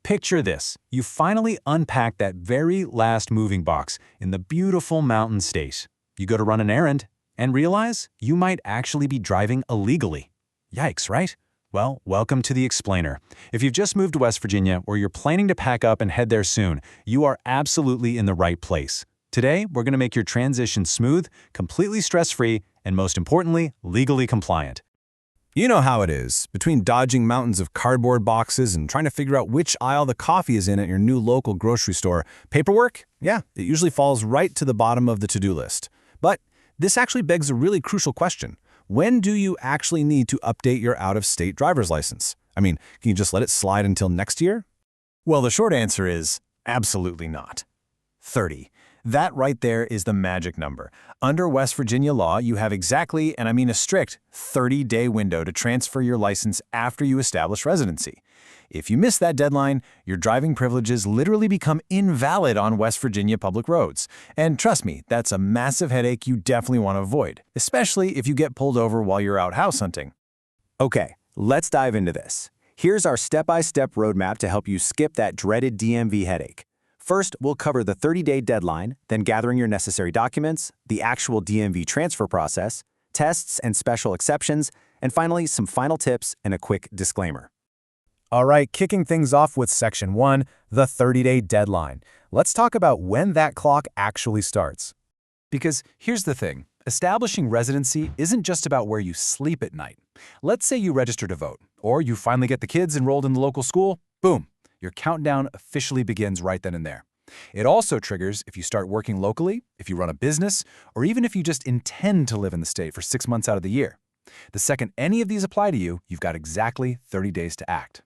Picture this. You finally unpack that very last moving box in the beautiful mountain state. You go to run an errand and realize you might actually be driving illegally. Yikes, right? Well, welcome to The Explainer. If you've just moved to West Virginia or you're planning to pack up and head there soon, you are absolutely in the right place. Today, we're going to make your transition smooth, completely stress-free, and most importantly, legally compliant. You know how it is. Between dodging mountains of cardboard boxes and trying to figure out which aisle the coffee is in at your new local grocery store, paperwork? Yeah, it usually falls right to the bottom of the to-do list. But this actually begs a really crucial question. When do you actually need to update your out-of-state driver's license? I mean, can you just let it slide until next year? Well, the short answer is absolutely not. 30. That right there is the magic number. Under West Virginia law, you have exactly, and I mean a strict, 30-day window to transfer your license after you establish residency. If you miss that deadline, your driving privileges literally become invalid on West Virginia public roads. And trust me, that's a massive headache you definitely want to avoid, especially if you get pulled over while you're out house hunting. Okay, let's dive into this. Here's our step-by-step roadmap to help you skip that dreaded DMV headache. First, we'll cover the 30-day deadline, then gathering your necessary documents, the actual DMV transfer process, tests and special exceptions, and finally, some final tips and a quick disclaimer. All right, kicking things off with Section 1, the 30-day deadline. Let's talk about when that clock actually starts. Because here's the thing, establishing residency isn't just about where you sleep at night. Let's say you register to vote, or you finally get the kids enrolled in the local school, boom. Your countdown officially begins right then and there. It also triggers if you start working locally, if you run a business, or even if you just intend to live in the state for 6 months out of the year. The second any of these apply to you, you've got exactly 30 days to act.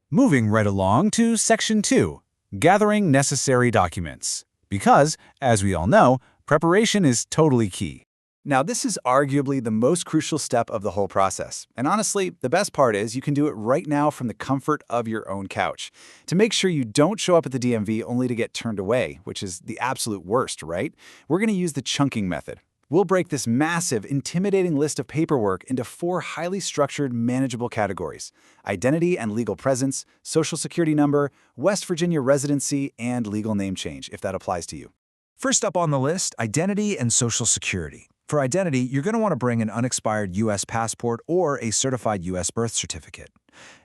Moving right along to Section 2, gathering necessary documents. Because, as we all know, preparation is totally key. Now, this is arguably the most crucial step of the whole process. And honestly, the best part is you can do it right now from the comfort of your own couch. To make sure you don't show up at the DMV only to get turned away, which is the absolute worst, right? We're going to use the chunking method. We'll break this massive, intimidating list of paperwork into 4 highly structured, manageable categories: identity and legal presence, social security number, West Virginia residency, and legal name change, if that applies to you. First up on the list, identity and social security. For identity, you're going to want to bring an unexpired U.S. passport or a certified U.S. birth certificate.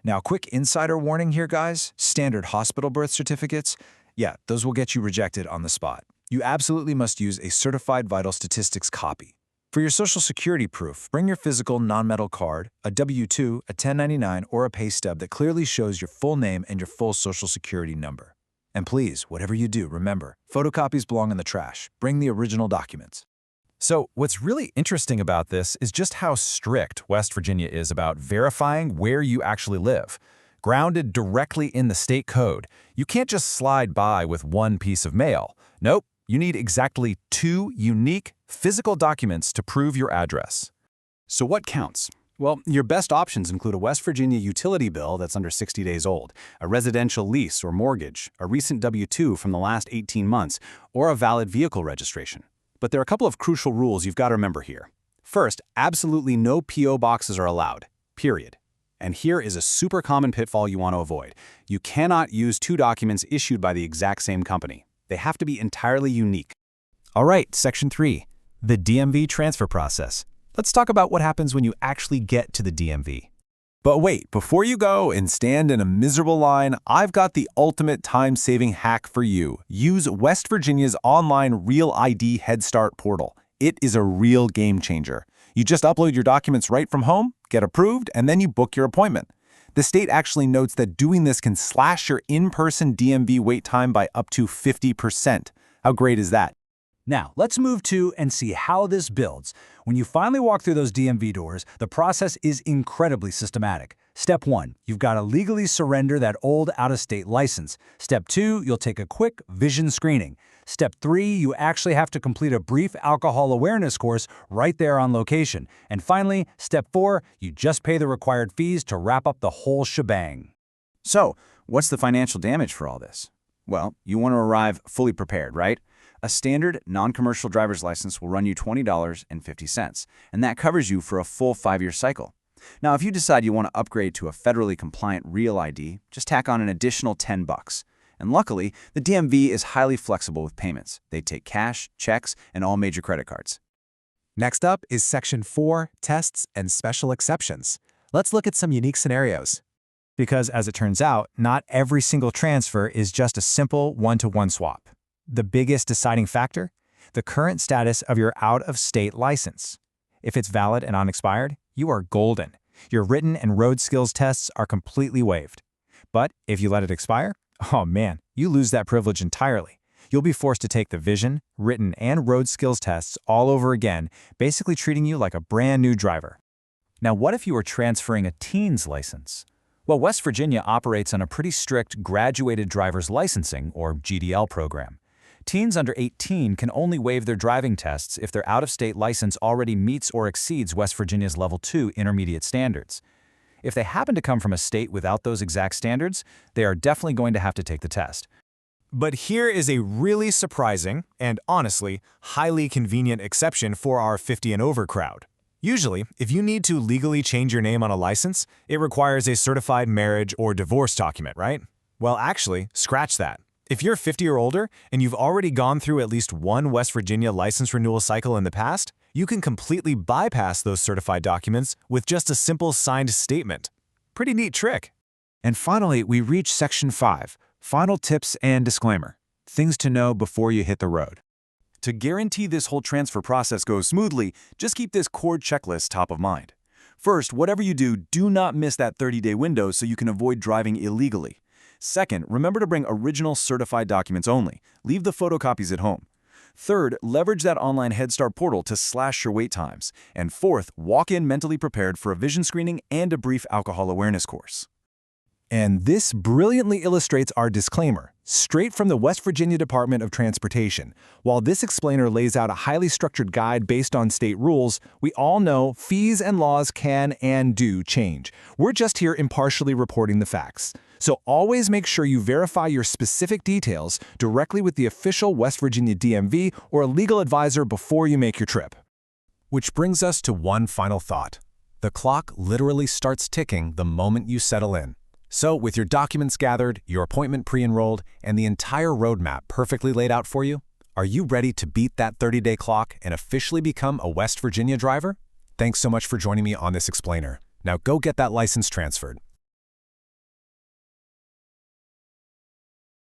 Now, quick insider warning here, guys. Standard hospital birth certificates, yeah, those will get you rejected on the spot. You absolutely must use a certified vital statistics copy. For your social security proof, bring your physical non-metal card, a W-2, a 1099, or a pay stub that clearly shows your full name and your full social security number. And please, whatever you do, remember, photocopies belong in the trash. Bring the original documents. So what's really interesting about this is just how strict West Virginia is about verifying where you actually live. Grounded directly in the state code, you can't just slide by with one piece of mail. Nope, you need exactly 2 unique physical documents to prove your address. So what counts? Well, your best options include a West Virginia utility bill that's under 60 days old, a residential lease or mortgage, a recent W-2 from the last 18 months, or a valid vehicle registration. But there are a couple of crucial rules you've got to remember here. First, absolutely no P.O. boxes are allowed, period. And here is a super common pitfall you want to avoid. You cannot use 2 documents issued by the exact same company. They have to be entirely unique. All right, Section 3, the DMV transfer process. Let's talk about what happens when you actually get to the DMV. But wait, before you go and stand in a miserable line, I've got the ultimate time-saving hack for you. Use West Virginia's online Real ID Head Start portal. It is a real game changer. You just upload your documents right from home, get approved, and then you book your appointment. The state actually notes that doing this can slash your in-person DMV wait time by up to 50%. How great is that? Now, let's move to and see how this builds. When you finally walk through those DMV doors, the process is incredibly systematic. Step 1, you've got to legally surrender that old out-of-state license. Step 2, you'll take a quick vision screening. Step 3, you actually have to complete a brief alcohol awareness course right there on location. And finally, Step 4, you just pay the required fees to wrap up the whole shebang. So, what's the financial damage for all this? Well, you want to arrive fully prepared, right? A standard, non-commercial driver's license will run you $20.50, and that covers you for a full 5-year cycle. Now, if you decide you want to upgrade to a federally compliant Real ID, just tack on an additional $10. And luckily, the DMV is highly flexible with payments. They take cash, checks, and all major credit cards. Next up is Section 4, Tests and Special Exceptions. Let's look at some unique scenarios. Because as it turns out, not every single transfer is just a simple one-to-one swap. The biggest deciding factor? The current status of your out-of-state license. If it's valid and unexpired, you are golden. Your written and road skills tests are completely waived. But if you let it expire, oh man, you lose that privilege entirely. You'll be forced to take the vision, written, and road skills tests all over again, basically treating you like a brand new driver. Now, what if you are transferring a teen's license? Well, West Virginia operates on a pretty strict graduated driver's licensing, or GDL program. Teens under 18 can only waive their driving tests if their out-of-state license already meets or exceeds West Virginia's Level 2 intermediate standards. If they happen to come from a state without those exact standards, they are definitely going to have to take the test. But here is a really surprising and, honestly, highly convenient exception for our 50 and over crowd. Usually, if you need to legally change your name on a license, it requires a certified marriage or divorce document, right? Well, actually, scratch that. If you're 50 or older and you've already gone through at least one West Virginia license renewal cycle in the past, you can completely bypass those certified documents with just a simple signed statement. Pretty neat trick. And finally, we reach Section 5, Final Tips and Disclaimer. Things to know before you hit the road. To guarantee this whole transfer process goes smoothly, just keep this core checklist top of mind. First, whatever you do, do not miss that 30-day window so you can avoid driving illegally. Second, remember to bring original certified documents only. Leave the photocopies at home. Third, leverage that online Head Start portal to slash your wait times. And fourth, walk in mentally prepared for a vision screening and a brief alcohol awareness course. And this brilliantly illustrates our disclaimer, straight from the West Virginia Department of Transportation. While this explainer lays out a highly structured guide based on state rules, we all know fees and laws can and do change. We're just here impartially reporting the facts. So always make sure you verify your specific details directly with the official West Virginia DMV or a legal advisor before you make your trip. Which brings us to one final thought. The clock literally starts ticking the moment you settle in. So, with your documents gathered, your appointment pre-enrolled, and the entire roadmap perfectly laid out for you, are you ready to beat that 30-day clock and officially become a West Virginia driver? Thanks so much for joining me on this explainer. Now go get that license transferred.